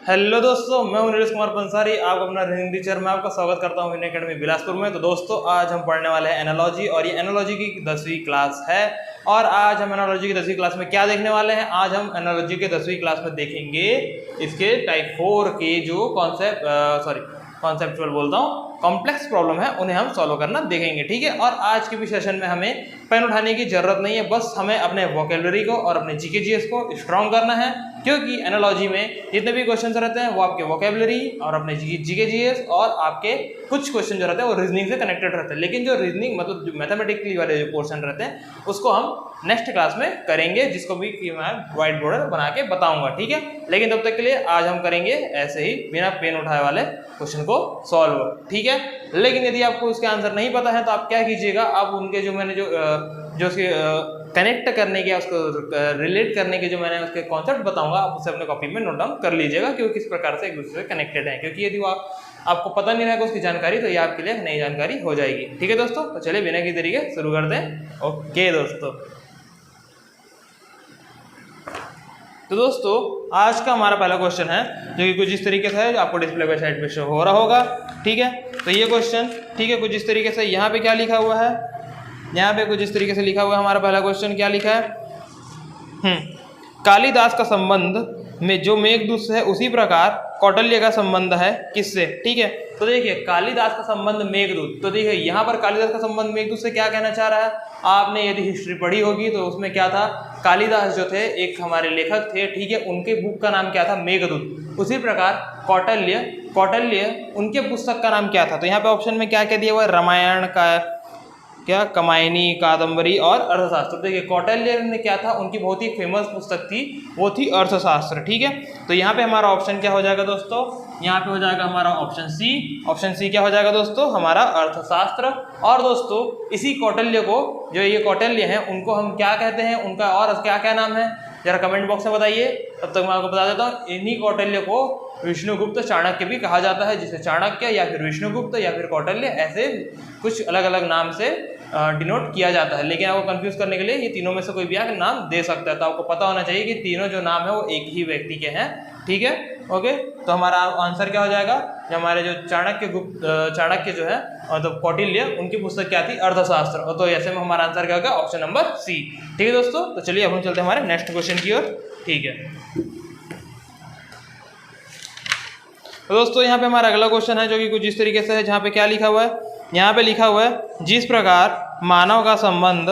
Hello दोस्तों, मैं हूं नीरज कुमार पंसारी, आप अपना रीजनिंग टीचर। मैं आपका स्वागत करता हूं हिंदी अकेडमी बिलासपुर में। तो दोस्तों, आज हम पढ़ने वाले हैं एनालॉजी, और ये एनालॉजी की 10वीं क्लास है। और आज हम एनालॉजी की 10वीं क्लास में क्या देखने वाले हैं? आज हम एनालॉजी के 10वीं क्लास में देखेंगे इसके टाइप 4 के जो कॉन्सेप्चुअल बोलता हूँ, कॉम्प्लेक्स प्रॉब्लम है, उन्हें हम सॉल्व करना देखेंगे। ठीक है, और आज के भी सेशन में हमें पेन उठाने की जरूरत नहीं है, बस हमें अपने वोकेबलरी को और अपने जीके जीएस को स्ट्रॉन्ग करना है, क्योंकि एनालॉजी में जितने भी क्वेश्चन रहते हैं वो आपके वोकेबलरी और अपने जीके जीएस और आपके कुछ क्वेश्चन जो रहते हैं वो रीजनिंग से कनेक्टेड रहते हैं। लेकिन जो रीजनिंग मतलब जो मैथमेटिकली वाले जो पोर्शन रहते हैं उसको हम नेक्स्ट क्लास में करेंगे, जिसको भी मैं व्हाइट बोर्ड बना के बताऊंगा। ठीक है, लेकिन तब तक के लिए आज हम करेंगे ऐसे ही बिना पेन उठाए वाले क्वेश्चन को सॉल्व। ठीक है, लेकिन यदि आपको उसके आंसर नहीं पता है तो आप क्या कीजिएगा, आप उनके जो मैंने जो उसके कनेक्ट करने के, उसको रिलेट करने के जो मैंने उसके कॉन्सेप्ट बताऊंगा, आप उसे अपने कॉपी में नोट डाउन कर लीजिएगा कि वो किस प्रकार से एक दूसरे से कनेक्टेड है। क्योंकि यदि वो आपको पता नहीं रहेगा उसकी जानकारी, तो ये आपके लिए नई जानकारी हो जाएगी। ठीक है दोस्तों, तो चलिए बिना की तरीके शुरू करते हैं। ओके दोस्तों, तो दोस्तों आज का हमारा पहला क्वेश्चन है जो कि कुछ इस तरीके से है, जो आपको डिस्प्ले पे साइड पे शो हो रहा होगा। ठीक है, तो ये क्वेश्चन ठीक है कुछ इस तरीके से, यहाँ पे क्या लिखा हुआ है, यहाँ पे कुछ इस तरीके से लिखा हुआ है। हमारा पहला क्वेश्चन क्या लिखा है, कालिदास का संबंध में जो मेघदूत से है उसी प्रकार कौटिल्य का संबंध है किससे? ठीक है, तो देखिए कालिदास का संबंध मेघदूत, तो देखिए यहाँ पर कालिदास का संबंध मेघदूत से क्या कहना चाह रहा है? आपने यदि हिस्ट्री पढ़ी होगी तो उसमें क्या था, कालिदास जो थे एक हमारे लेखक थे। ठीक है, उनके बुक का नाम क्या था? मेघदूत। उसी प्रकार कौटिल्य उनके पुस्तक का नाम क्या था? तो यहाँ पे ऑप्शन में क्या क्या दिया हुआ है, रामायण का क्या, कमायनी, कादम्बरी और अर्थशास्त्र। देखिए कौटिल्य ने क्या था, उनकी बहुत ही फेमस पुस्तक थी, वो थी अर्थशास्त्र। ठीक है, तो यहाँ पे हमारा ऑप्शन क्या हो जाएगा दोस्तों, यहाँ पे हो जाएगा हमारा ऑप्शन सी। ऑप्शन सी क्या हो जाएगा दोस्तों, हमारा अर्थशास्त्र। और दोस्तों इसी कौटिल्य को, जो ये कौटिल्य हैं, उनको हम क्या कहते हैं, उनका और क्या क्या नाम है, जरा कमेंट बॉक्स में बताइए। तब तक मैं आपको बता देता हूँ, इन्हीं कौटिल्य को विष्णुगुप्त चाणक्य भी कहा जाता है, जिसे चाणक्य या फिर विष्णुगुप्त या फिर कौटिल्य ऐसे कुछ अलग अलग नाम से डिनोट किया जाता है। लेकिन आपको कंफ्यूज करने के लिए ये तीनों में से कोई भी आप नाम दे सकता है, तो आपको पता होना चाहिए कि तीनों जो नाम है वो एक ही व्यक्ति के हैं। ठीक है, ओके, तो हमारा आंसर क्या हो जाएगा, जो हमारे जो चाणक्य जो है मतलब कौटिल्य, उनकी पुस्तक क्या थी, अर्थशास्त्र। तो ऐसे में हमारा आंसर क्या होगा, ऑप्शन नंबर सी। ठीक है दोस्तों, तो चलिए अब हम चलते हैं हमारे नेक्स्ट क्वेश्चन की ओर। ठीक है, तो दोस्तों यहाँ पे हमारा अगला क्वेश्चन है जो कि कुछ इस तरीके से है, जहाँ पे क्या लिखा हुआ है, यहाँ पे लिखा हुआ है, जिस प्रकार मानव का संबंध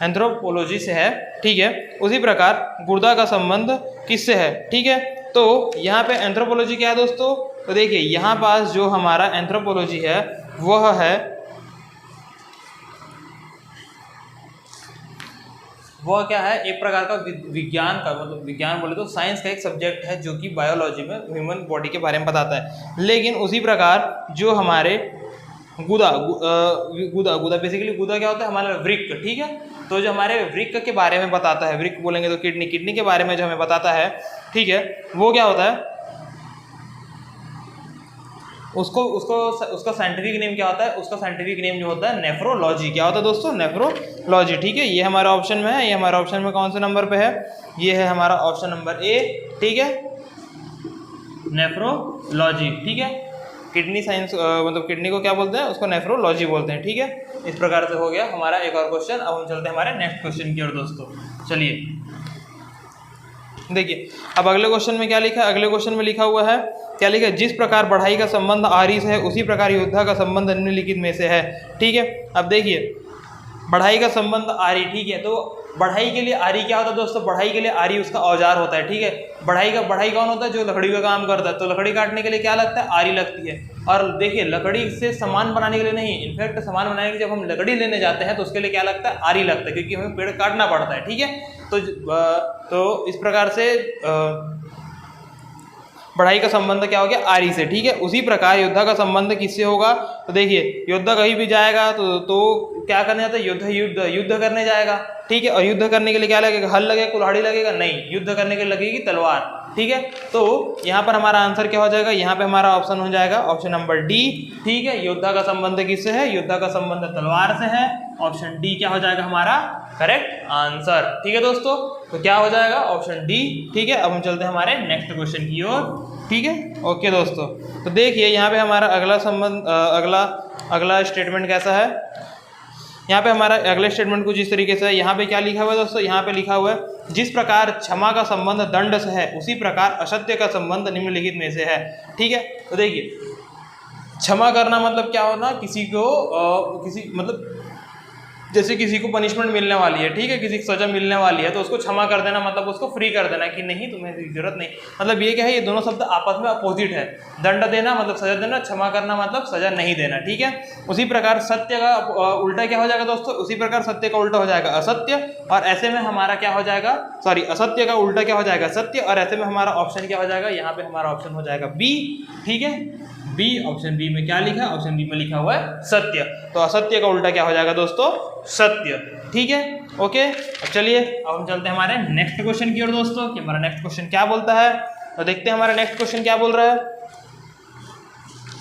एंथ्रोपोलॉजी से है, ठीक है, उसी प्रकार गुर्दा का संबंध किससे है? ठीक है, तो यहाँ पे एंथ्रोपोलॉजी क्या है दोस्तों, तो देखिए यहाँ पास जो हमारा एंथ्रोपोलॉजी है वह है, वह क्या है, एक प्रकार का विज्ञान का, मतलब विज्ञान बोले तो साइंस का एक सब्जेक्ट है जो कि बायोलॉजी में ह्यूमन बॉडी के बारे में बताता है। लेकिन उसी प्रकार जो हमारे गुदा बेसिकली गुदा क्या होता है, हमारा वृक्क। ठीक है, तो जो हमारे वृक्क के बारे में बताता है, वृक्क बोलेंगे तो किडनी के बारे में जो हमें बताता है, ठीक है, वो क्या होता है, उसका साइंटिफिक नेम क्या होता है, उसका साइंटिफिक नेम जो होता है नेफ्रोलॉजी। क्या होता है दोस्तों, नेफ्रोलॉजी। ठीक है, ये हमारा ऑप्शन में है, ये हमारा ऑप्शन में कौन से नंबर पे है, ये है हमारा ऑप्शन नंबर ए। ठीक है, नेफ्रोलॉजी। ठीक है, किडनी साइंस मतलब किडनी को क्या बोलते हैं, उसको नेफ्रोलॉजी बोलते हैं। ठीक है, इस प्रकार से हो गया हमारा एक और क्वेश्चन। अब हम चलते हैं हमारे नेक्स्ट क्वेश्चन की ओर दोस्तों। चलिए देखिए अब अगले क्वेश्चन में क्या लिखा है, अगले क्वेश्चन में लिखा हुआ है, क्या लिखा है, जिस प्रकार बढ़ाई का संबंध आरी से है उसी प्रकार योद्धा का संबंध निम्नलिखित में से है। ठीक है, अब देखिए बढ़ाई का संबंध आरी, ठीक है, तो बढ़ाई के लिए आरी क्या होता है दोस्तों, बढ़ाई के लिए आरी उसका औजार होता है। ठीक है, बढ़ाई कौन होता है, जो लकड़ी का काम करता है, तो लकड़ी काटने के लिए क्या लगता है, आरी लगती है। और देखिए लकड़ी से सामान बनाने के लिए नहीं, इनफैक्ट सामान बनाने के लिए जब हम लकड़ी लेने जाते हैं तो उसके लिए क्या लगता है, आरी लगता है, क्योंकि हमें पेड़ काटना पड़ता है। ठीक है, तो इस प्रकार से बढ़ाई का संबंध क्या हो गया, आरी से। ठीक है, उसी प्रकार योद्धा का संबंध किससे होगा, तो देखिए योद्धा कहीं भी जाएगा तो क्या करने जाता है, युद्ध करने जाएगा। ठीक है, और युद्ध करने के लिए क्या लगेगा, हल लगेगा, कुल्हाड़ी लगेगा, नहीं, युद्ध करने के लिए लगेगी तलवार। ठीक है, तो यहाँ पर हमारा आंसर क्या हो जाएगा, यहाँ पे हमारा ऑप्शन हो जाएगा ऑप्शन नंबर डी। ठीक है, योद्धा का संबंध किससे है, योद्धा का संबंध तलवार से है। ऑप्शन डी क्या हो जाएगा हमारा करेक्ट आंसर। ठीक है दोस्तों, तो क्या हो जाएगा ऑप्शन डी। ठीक है, अब हम चलते हैं हमारे नेक्स्ट क्वेश्चन की ओर। ठीक है, ओके दोस्तों, तो देखिए यहाँ पे हमारा अगला संबंध अगला स्टेटमेंट कैसा है। यहाँ पे हमारा अगले स्टेटमेंट कुछ इस तरीके से है। यहाँ पे क्या लिखा हुआ है दोस्तों, यहाँ पे लिखा हुआ है जिस प्रकार क्षमा का संबंध दंड से है उसी प्रकार असत्य का संबंध निम्नलिखित में से है। ठीक है, तो देखिए क्षमा करना मतलब क्या होना, किसी को किसी मतलब जैसे किसी को पनिशमेंट मिलने वाली है, ठीक है, किसी को सजा मिलने वाली है तो उसको क्षमा कर देना मतलब उसको फ्री कर देना कि नहीं तुम्हें जरूरत नहीं। मतलब ये क्या है, ये दोनों शब्द आपस में अपोजिट है। दंड देना मतलब सजा देना, क्षमा करना मतलब सजा नहीं देना। ठीक है, उसी प्रकार सत्य का उल्टा क्या हो जाएगा दोस्तों, उसी प्रकार सत्य का उल्टा हो जाएगा असत्य, और ऐसे में हमारा क्या हो जाएगा, सॉरी असत्य का उल्टा क्या हो जाएगा सत्य, और ऐसे में हमारा ऑप्शन क्या हो जाएगा, यहाँ पे हमारा ऑप्शन हो जाएगा बी। ठीक है, बी, ऑप्शन बी में क्या लिखा है, ऑप्शन बी में लिखा हुआ है सत्य, तो असत्य का उल्टा क्या हो जाएगा दोस्तों सत्य। ठीक है, ओके, अब चलिए अब हम चलते हैं हमारे नेक्स्ट क्वेश्चन की ओर दोस्तों कि हमारा नेक्स्ट क्वेश्चन क्या बोलता है। तो देखते हैं हमारा नेक्स्ट क्वेश्चन क्या बोल रहा है।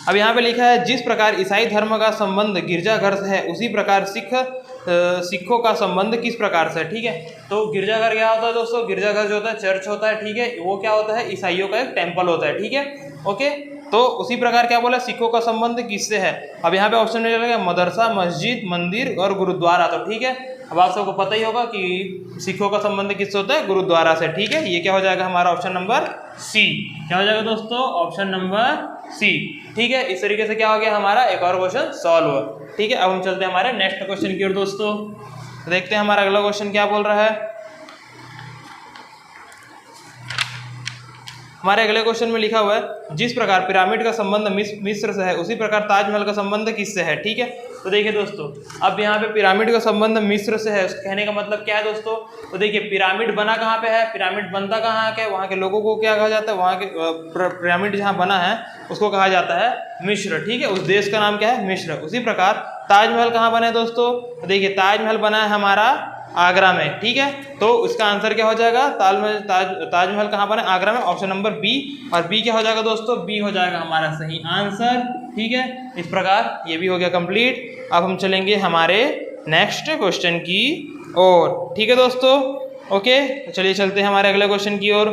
अब यहाँ पे लिखा है जिस प्रकार ईसाई धर्म का संबंध गिरजाघर से है उसी प्रकार सिखों का संबंध किस प्रकार से है। ठीक है, तो गिरजाघर क्या होता है दोस्तों, गिरजाघर जो होता है चर्च होता है। ठीक है, वो क्या होता है, ईसाइयों का एक टेम्पल होता है। ठीक है, ओके, तो उसी प्रकार क्या बोला, सिखों का संबंध किससे है। अब यहाँ पे ऑप्शन में चलेगा मदरसा, मस्जिद, मंदिर और गुरुद्वारा। तो ठीक है, अब आप सबको पता ही होगा कि सिखों का संबंध किससे होता है, गुरुद्वारा से। ठीक है, ये क्या हो जाएगा हमारा ऑप्शन नंबर सी। क्या हो जाएगा दोस्तों, ऑप्शन नंबर सी। ठीक है, इस तरीके से क्या हो गया हमारा एक और क्वेश्चन सॉल्व। ठीक है, अब हम चलते हैं हमारे नेक्स्ट क्वेश्चन की ओर दोस्तों। देखते हैं हमारा अगला क्वेश्चन क्या बोल रहा है। हमारे अगले क्वेश्चन में लिखा हुआ है जिस प्रकार पिरामिड का संबंध मिस्र से है उसी प्रकार ताजमहल का संबंध किससे है। ठीक है, तो देखिए दोस्तों, अब यहाँ पे पिरामिड का संबंध मिस्र से है, कहने का मतलब क्या है दोस्तों, तो देखिए पिरामिड बना कहाँ पे है, पिरामिड बनता कहाँ है, वहाँ के लोगों को क्या कहा जाता है, वहाँ के पिरामिड जहाँ बना है उसको कहा जाता है मिस्र। ठीक है, उस देश का नाम क्या है, मिस्र। उसी प्रकार ताजमहल कहाँ बना है दोस्तों, तो देखिए ताजमहल बना है हमारा आगरा में। ठीक है, तो इसका आंसर क्या हो जाएगा, ताजमहल कहाँ पर है, आगरा में, ऑप्शन नंबर बी। और बी क्या हो जाएगा दोस्तों, बी हो जाएगा हमारा सही आंसर। ठीक है, इस प्रकार ये भी हो गया कंप्लीट। अब हम चलेंगे हमारे नेक्स्ट क्वेश्चन की ओर। ठीक है दोस्तों, ओके, तो चलिए चलते हैं हमारे अगले क्वेश्चन की ओर।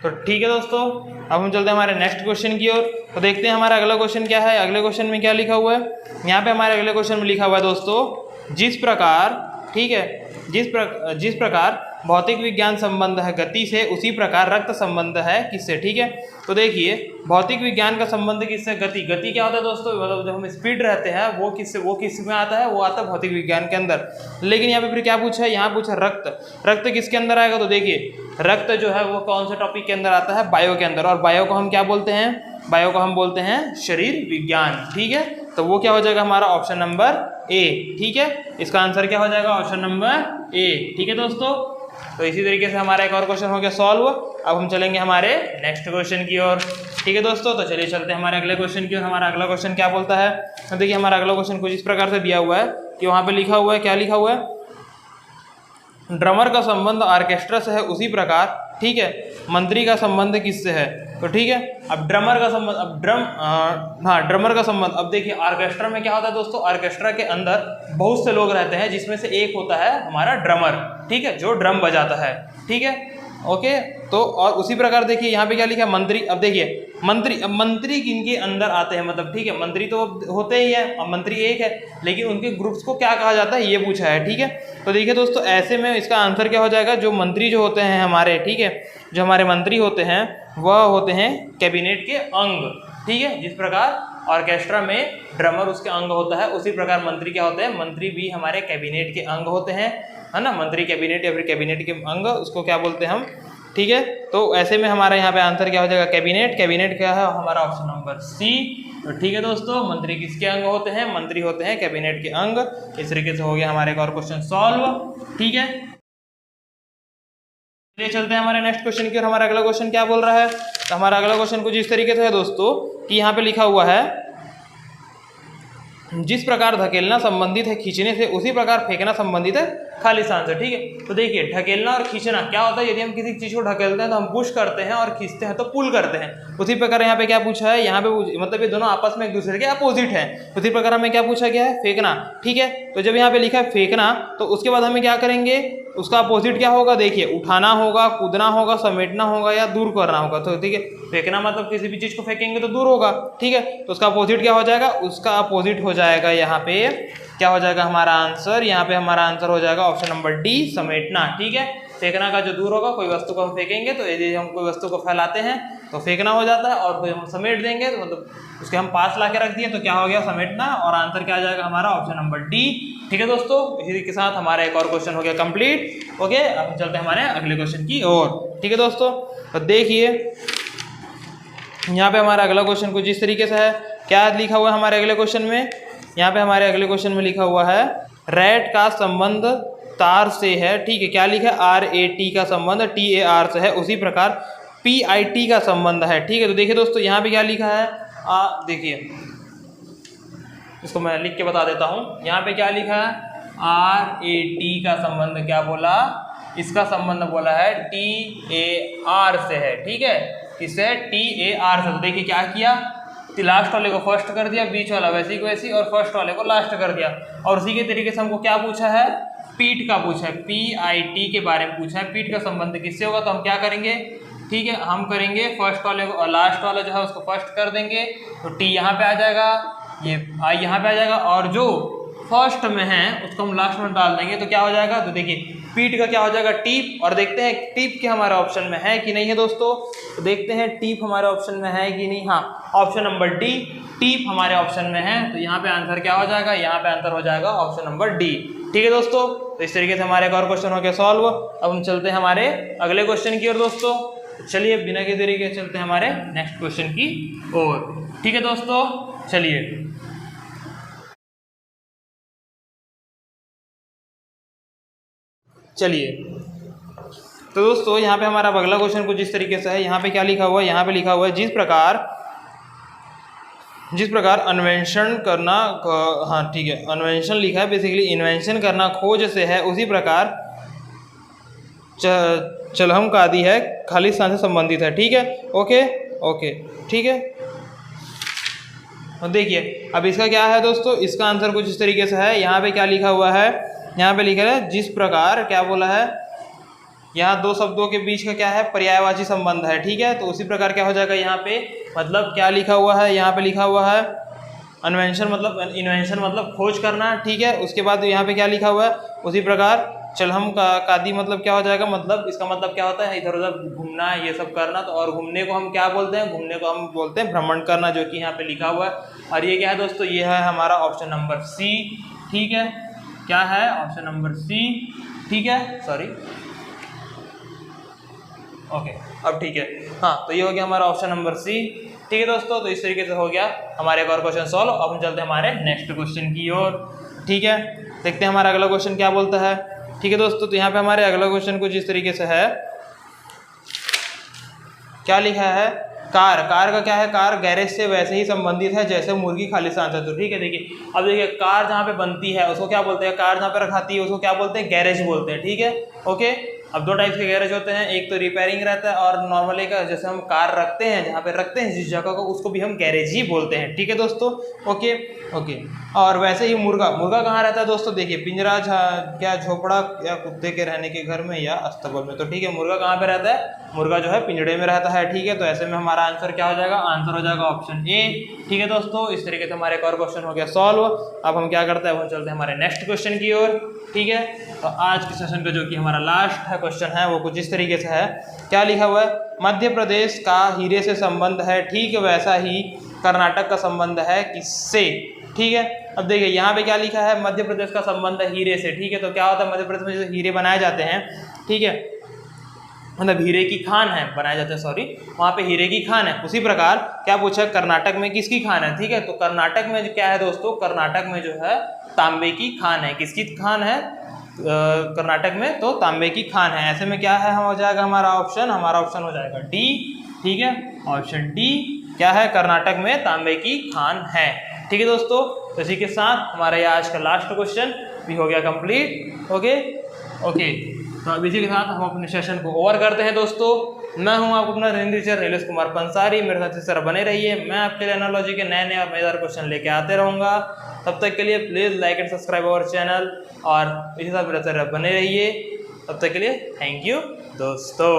तो ठीक है दोस्तों, अब हम चलते हैं हमारे नेक्स्ट क्वेश्चन की ओर। तो देखते हैं हमारा अगला क्वेश्चन क्या है। अगले क्वेश्चन में क्या लिखा हुआ है, यहाँ पे हमारे अगले क्वेश्चन में लिखा हुआ है दोस्तों जिस प्रकार, ठीक है, जिस प्रकार भौतिक विज्ञान संबंध है गति से उसी प्रकार रक्त संबंध है किससे। ठीक है, तो देखिए भौतिक विज्ञान का संबंध किससे, गति। गति क्या होता है दोस्तों, मतलब जब हम स्पीड रहते हैं वो किस में आता है, वो आता है भौतिक विज्ञान के अंदर। लेकिन यहाँ पे फिर क्या पूछा है, यहाँ पूछा रक्त। रक्त किसके अंदर आएगा, तो देखिए रक्त जो है वो कौन से टॉपिक के अंदर आता है, बायो के अंदर। और बायो को हम क्या बोलते हैं, बायो को हम बोलते हैं शरीर विज्ञान। ठीक है, तो वो क्या हो जाएगा हमारा ऑप्शन नंबर ए। ठीक है, इसका आंसर क्या हो जाएगा, ऑप्शन नंबर ए। ठीक है दोस्तों, तो इसी तरीके से हमारा एक और क्वेश्चन हो गया सॉल्व। अब हम चलेंगे हमारे नेक्स्ट क्वेश्चन की ओर। ठीक है दोस्तों, तो चलिए चलते हैं हमारे अगले क्वेश्चन की ओर। हमारा अगला क्वेश्चन क्या बोलता है, तो देखिए हमारा अगला क्वेश्चन कुछ इस प्रकार से दिया हुआ है कि वहाँ पे लिखा हुआ है, क्या लिखा हुआ है, ड्रमर का संबंध ऑर्केस्ट्रा से है उसी प्रकार, ठीक है, मंत्री का संबंध किससे है। तो ठीक है, अब ड्रमर का संबंध, अब ड्रमर का संबंध। अब देखिए ऑर्केस्ट्रा में क्या होता है दोस्तों, ऑर्केस्ट्रा के अंदर बहुत से लोग रहते हैं जिसमें से एक होता है हमारा ड्रमर। ठीक है, जो ड्रम बजाता है। ठीक है, ओके, तो और उसी प्रकार देखिए यहाँ पे क्या लिखा है, मंत्री। अब देखिए मंत्री, अब मंत्री किनके अंदर आते हैं, मतलब ठीक है, मंत्री तो होते ही है, अब मंत्री एक है, लेकिन उनके ग्रुप्स को क्या कहा जाता है ये पूछा है। ठीक है, तो देखिए दोस्तों ऐसे में इसका आंसर क्या हो जाएगा, जो मंत्री जो होते हैं हमारे, ठीक है, जो हमारे मंत्री होते हैं वह होते हैं कैबिनेट के अंग। ठीक है, जिस प्रकार ऑर्केस्ट्रा में ड्रमर उसके अंग होता है उसी प्रकार मंत्री क्या होते हैं, मंत्री भी हमारे कैबिनेट के अंग होते हैं, है ना। मंत्री कैबिनेट या फिर कैबिनेट के अंग, उसको क्या बोलते हैं हम। ठीक है, तो ऐसे में हमारा यहाँ पे आंसर क्या हो जाएगा, कैबिनेट। कैबिनेट क्या है हमारा ऑप्शन नंबर सी। तो ठीक है दोस्तों, मंत्री किसके अंग होते हैं, मंत्री होते हैं कैबिनेट के अंग। इस तरीके से हो गया हमारे एक और क्वेश्चन सॉल्व। ठीक है, चलिए चलते हैं हमारे नेक्स्ट क्वेश्चन की और। हमारा अगला क्वेश्चन क्या बोल रहा है, तो हमारा अगला क्वेश्चन कुछ इस तरीके से है दोस्तों कि यहाँ पे लिखा हुआ है जिस प्रकार धकेलना संबंधित है खींचने से, उसी प्रकार फेंकना संबंधित है खाली स्थान से। ठीक है, तो देखिए ढकेलना और खींचना क्या होता है, यदि हम किसी चीज़ को ढकेलते हैं तो हम पुश करते हैं और खींचते हैं तो पुल करते हैं। उसी प्रकार यहाँ पे क्या पूछा है, यहाँ पे मतलब ये दोनों आपस में एक दूसरे के अपोजिट है। उसी प्रकार हमें क्या पूछा गया है, फेंकना। ठीक है, तो जब यहाँ पे लिखा है फेंकना, तो उसके बाद हमें क्या करेंगे, उसका अपोजिट क्या होगा, देखिए उठाना होगा, कूदना होगा, समेटना होगा या दूर करना होगा। तो ठीक है, फेंकना मतलब किसी भी चीज़ को फेंकेंगे तो दूर होगा। ठीक है, तो उसका अपोजिट क्या हो जाएगा, उसका अपोजिट हो जाएगा यहाँ पे क्या हो जाएगा हमारा आंसर, यहाँ पे हमारा आंसर हो जाएगा ऑप्शन नंबर डी, समेटना। ठीक है, फेंकना का जो दूर होगा, कोई वस्तु को हम फेंकेंगे तो यदि हम कोई वस्तु को फैलाते हैं तो फेंकना हो जाता है, और कोई हम समेट देंगे तो मतलब उसके हम पास ला के रख दिए तो क्या हो गया, समेटना। और आंसर क्या आ जाएगा हमारा ऑप्शन नंबर डी। ठीक है दोस्तों, इसी के साथ हमारा एक और क्वेश्चन हो गया कंप्लीट। ओके, अब हम चलते हैं हमारे अगले क्वेश्चन की ओर। ठीक है दोस्तों, तो देखिए यहाँ पे हमारा अगला क्वेश्चन कुछ इस तरीके से है। क्या लिखा हुआ है हमारे अगले क्वेश्चन में, यहाँ पे हमारे अगले क्वेश्चन में लिखा हुआ है रैट का संबंध तार से है। ठीक है, क्या लिखा है, RAT का संबंध TAR से है, उसी प्रकार PIT का संबंध है। ठीक है, तो देखिए दोस्तों यहाँ पे क्या लिखा है, देखिए इसको मैं लिख के बता देता हूँ। यहाँ पे क्या लिखा है, RAT का संबंध क्या बोला, इसका संबंध बोला है TAR से है। ठीक है, किससे, TAR से। तो देखिए क्या किया, लास्ट वाले को फर्स्ट कर दिया, बीच वाला वैसी को वैसी, और फर्स्ट वाले को लास्ट कर दिया। और उसी के तरीके से हमको क्या पूछा है, पीठ का पूछा है, PIT के बारे में पूछा है, पीठ का संबंध किससे होगा। तो हम क्या करेंगे, ठीक है, हम करेंगे फर्स्ट वाले को, लास्ट वाला जो है उसको फर्स्ट कर देंगे, तो T यहाँ पे आ जाएगा, ये I यहाँ पे आ जाएगा, और जो फर्स्ट में है उसको हम लास्ट में डाल देंगे तो क्या हो जाएगा। तो देखिए पीठ का क्या हो जाएगा, टीप। और देखते हैं टीप के हमारे ऑप्शन में है कि नहीं है दोस्तों, तो देखते हैं टीप हमारे ऑप्शन में है कि नहीं। हाँ, ऑप्शन नंबर डी, टीप हमारे ऑप्शन में है। तो यहाँ पे आंसर क्या हो जाएगा, यहाँ पे आंसर हो जाएगा ऑप्शन नंबर डी। ठीक है दोस्तों, तो इस तरीके से हमारे एक और क्वेश्चन हो गया सॉल्व। अब हम चलते हैं हमारे अगले क्वेश्चन की ओर दोस्तों। चलिए बिना के देरी के चलते हैं हमारे नेक्स्ट क्वेश्चन की ओर। ठीक है दोस्तों, चलिए तो दोस्तों यहाँ पे हमारा अगला क्वेश्चन कुछ इस तरीके से है। यहाँ पे क्या लिखा हुआ है, यहाँ पे लिखा हुआ है जिस प्रकार अन्वेषण करना, हाँ ठीक है, अन्वेषण लिखा है, बेसिकली इन्वेंशन करना खोज से है, उसी प्रकार चलहम का आदि है खाली स्थान से संबंधित है। ठीक है, ओके ओके, ठीक है। देखिए अब इसका क्या है दोस्तों, इसका आंसर कुछ इस तरीके से है। यहाँ पे क्या लिखा हुआ है, यहाँ पे लिखा है जिस प्रकार, क्या बोला है, यहाँ दो शब्दों के बीच का क्या है, पर्यायवाची संबंध है। ठीक है, तो उसी प्रकार क्या हो जाएगा यहाँ पे, मतलब क्या लिखा हुआ है, यहाँ पे लिखा हुआ है इन्वेंशन मतलब खोज करना। ठीक है, उसके बाद यहाँ पे क्या लिखा हुआ है, उसी प्रकार चलहम का कादी मतलब क्या हो जाएगा, मतलब इसका मतलब क्या होता है, इधर उधर घूमना, ये सब करना। तो और घूमने को हम क्या बोलते हैं, घूमने को हम बोलते हैं भ्रमण करना, जो कि यहाँ पे लिखा हुआ है। और ये क्या है दोस्तों, ये है हमारा ऑप्शन नंबर सी। ठीक है, क्या है, ऑप्शन नंबर सी। ठीक है, सॉरी, ओके, अब ठीक है। हाँ, तो ये हो गया हमारा ऑप्शन नंबर सी। ठीक है दोस्तों, तो इस तरीके से हो गया हमारे एक और क्वेश्चन सॉल्व। अब हम चलते हैं हमारे नेक्स्ट क्वेश्चन की ओर। ठीक है, देखते हैं हमारा अगला क्वेश्चन क्या बोलता है। ठीक है दोस्तों, तो यहाँ पे हमारे अगला क्वेश्चन कुछ इस तरीके से है। क्या लिखा है, कार का क्या है, कार गैरेज से वैसे ही संबंधित है जैसे मुर्गी खाली स्थान से। तो ठीक है, देखिए अब देखिए कार जहाँ पे बनती है उसको क्या बोलते हैं, कार जहाँ पे रखाती है उसको क्या बोलते हैं, गैरेज बोलते हैं। ठीक है, ओके। अब दो टाइप के गैरेज होते हैं, एक तो रिपेयरिंग रहता है और नॉर्मल एक जैसे हम कार रखते हैं, जहाँ पे रखते हैं जिस जगह को, उसको भी हम गैरेज ही बोलते हैं। ठीक है दोस्तों, ओके ओके। और वैसे ही मुर्गा कहाँ रहता है दोस्तों, देखिए पिंजरा, क्या झोपड़ा या कुत्ते के रहने के घर में या अस्तबल में। तो ठीक है, मुर्गा कहाँ पे रहता है, मुर्गा जो है पिंजड़े में रहता है। ठीक है, तो ऐसे में हमारा आंसर क्या हो जाएगा, आंसर हो जाएगा ऑप्शन ए। ठीक है दोस्तों, इस तरीके से हमारे एक और क्वेश्चन हो गया सॉल्व। अब हम क्या करते हैं, हम चलते हैं हमारे नेक्स्ट क्वेश्चन की ओर। ठीक है, तो आज के सेशन का जो कि हमारा लास्ट है क्वेश्चन है वो कुछ इस तरीके से है। क्या लिखा हुआ है, मध्य प्रदेश का हीरे से संबंध है, ठीक वैसा ही कर्नाटक का संबंध है किससे। ठीक है, अब देखिए यहाँ पे क्या लिखा है, मध्य प्रदेश का संबंध है हीरे से। ठीक है, तो क्या होता है, मध्य प्रदेश में जैसे हीरे बनाए जाते हैं, ठीक है, मतलब हीरे की खान है, बनाए जाते हैं, सॉरी, वहाँ पे हीरे की खान है। उसी प्रकार क्या पूछा, कर्नाटक में किसकी खान है। ठीक है, तो कर्नाटक में क्या है दोस्तों, कर्नाटक में जो है तांबे की खान है। किसकी खान है, कर्नाटक में तो तांबे की खान है। ऐसे में क्या है, हो जाएगा हमारा ऑप्शन हो जाएगा डी। ठीक है, ऑप्शन डी क्या है, कर्नाटक में तांबे की खान है। ठीक है दोस्तों, तो इसी के साथ हमारा ये आज का लास्ट क्वेश्चन भी हो गया कंप्लीट। ओके ओके, तो अब इसी के साथ हम अपने सेशन को ओवर करते हैं दोस्तों। मैं हूं आपको अपना हिंदी टीचर नीलेश कुमार पंसारी, मेरे साथ इस तरह बने रहिए। मैं आपके लिए एनालॉजी के नए नए और मजेदार क्वेश्चन लेके आते रहूँगा। तब तक के लिए please like and subscribe our channel और इसी साथ मेरे तरह बने रहिए। तब तक के लिए थैंक यू दोस्तों।